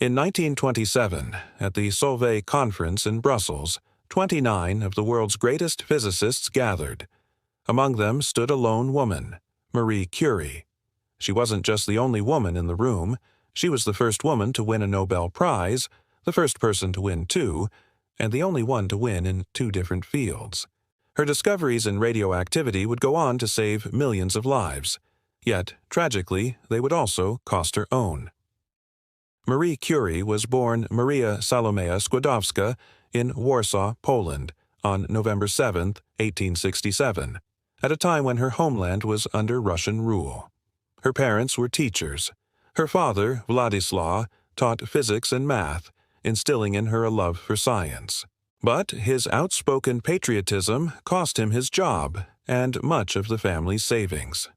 In 1927, at the Solvay Conference in Brussels, 29 of the world's greatest physicists gathered. Among them stood a lone woman, Marie Curie. She wasn't just the only woman in the room. She was the first woman to win a Nobel Prize, the first person to win two, and the only one to win in two different fields. Her discoveries in radioactivity would go on to save millions of lives. Yet, tragically, they would also cost her own. Marie Curie was born Maria Salomea Skłodowska in Warsaw, Poland, on November 7, 1867, at a time when her homeland was under Russian rule. Her parents were teachers. Her father, Władysław, taught physics and math, instilling in her a love for science. But his outspoken patriotism cost him his job and much of the family's savings.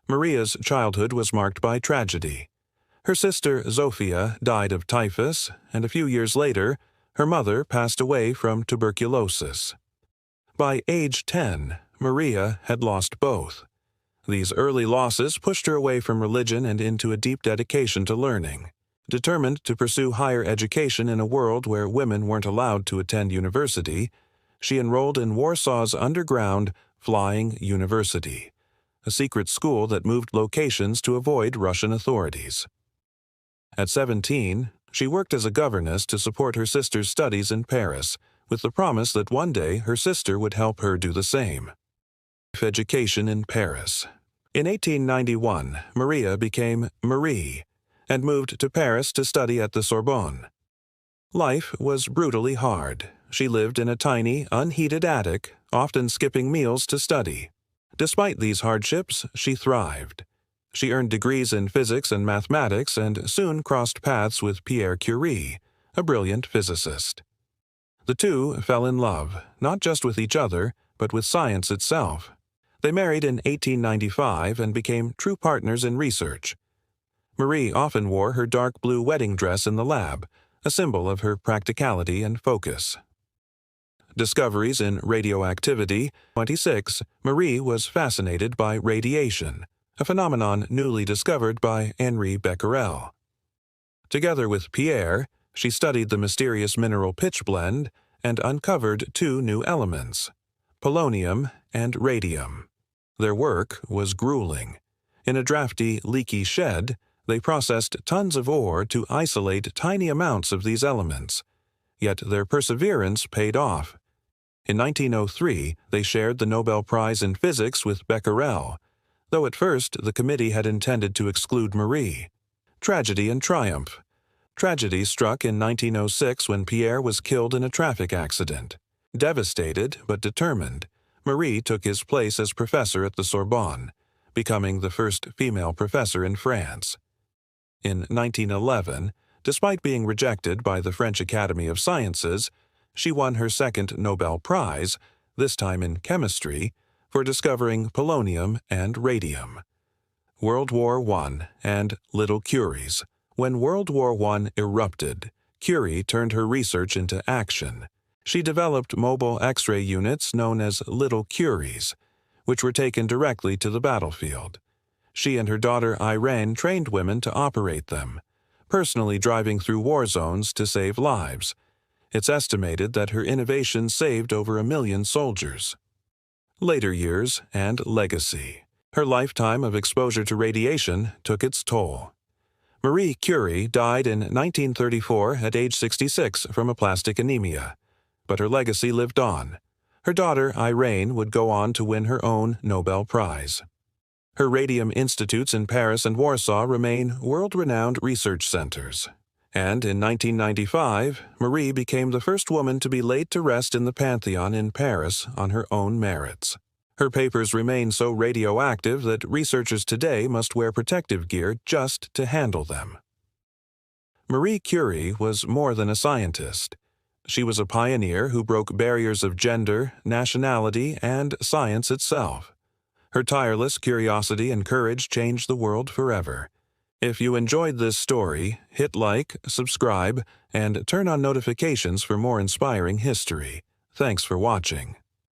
Maria's childhood was marked by tragedy. Her sister, Zofia, died of typhus, and a few years later, her mother passed away from tuberculosis. By age 10, Maria had lost both. These early losses pushed her away from religion and into a deep dedication to learning. Determined to pursue higher education in a world where women weren't allowed to attend university, she enrolled in Warsaw's underground Flying University, a secret school that moved locations to avoid Russian authorities. At 17, she worked as a governess to support her sister's studies in Paris, with the promise that one day her sister would help her do the same. Education in Paris. In 1891, Maria became Marie and moved to Paris to study at the Sorbonne. Life was brutally hard. She lived in a tiny, unheated attic, often skipping meals to study. Despite these hardships, she thrived. She earned degrees in physics and mathematics and soon crossed paths with Pierre Curie, a brilliant physicist. The two fell in love, not just with each other, but with science itself. They married in 1895 and became true partners in research. Marie often wore her dark blue wedding dress in the lab, a symbol of her practicality and focus. Discoveries in radioactivity. 26, Marie was fascinated by radiation, a phenomenon newly discovered by Henri Becquerel. Together with Pierre, she studied the mysterious mineral pitchblende and uncovered two new elements, polonium and radium. Their work was grueling. In a drafty, leaky shed, they processed tons of ore to isolate tiny amounts of these elements. Yet their perseverance paid off. In 1903, they shared the Nobel Prize in Physics with Becquerel, though at first the committee had intended to exclude Marie. Tragedy and triumph. Tragedy struck in 1906 when Pierre was killed in a traffic accident. Devastated but determined, Marie took his place as professor at the Sorbonne, becoming the first female professor in France. In 1911, despite being rejected by the French Academy of Sciences, she won her second Nobel Prize, this time in chemistry, for discovering polonium and radium. World War I and Little Curies. When World War I erupted, Curie turned her research into action. She developed mobile X-ray units known as Little Curies, which were taken directly to the battlefield. She and her daughter Irene trained women to operate them, personally driving through war zones to save lives. It's estimated that her innovation saved over 1 million soldiers. Later years and legacy. Her lifetime of exposure to radiation took its toll. Marie Curie died in 1934 at age 66 from aplastic anemia, but her legacy lived on. Her daughter, Irene, would go on to win her own Nobel Prize. Her radium institutes in Paris and Warsaw remain world-renowned research centers. And in 1995, Marie became the first woman to be laid to rest in the Pantheon in Paris on her own merits. Her papers remain so radioactive that researchers today must wear protective gear just to handle them. Marie Curie was more than a scientist. She was a pioneer who broke barriers of gender, nationality, and science itself. Her tireless curiosity and courage changed the world forever. If you enjoyed this story, hit like, subscribe, and turn on notifications for more inspiring history. Thanks for watching.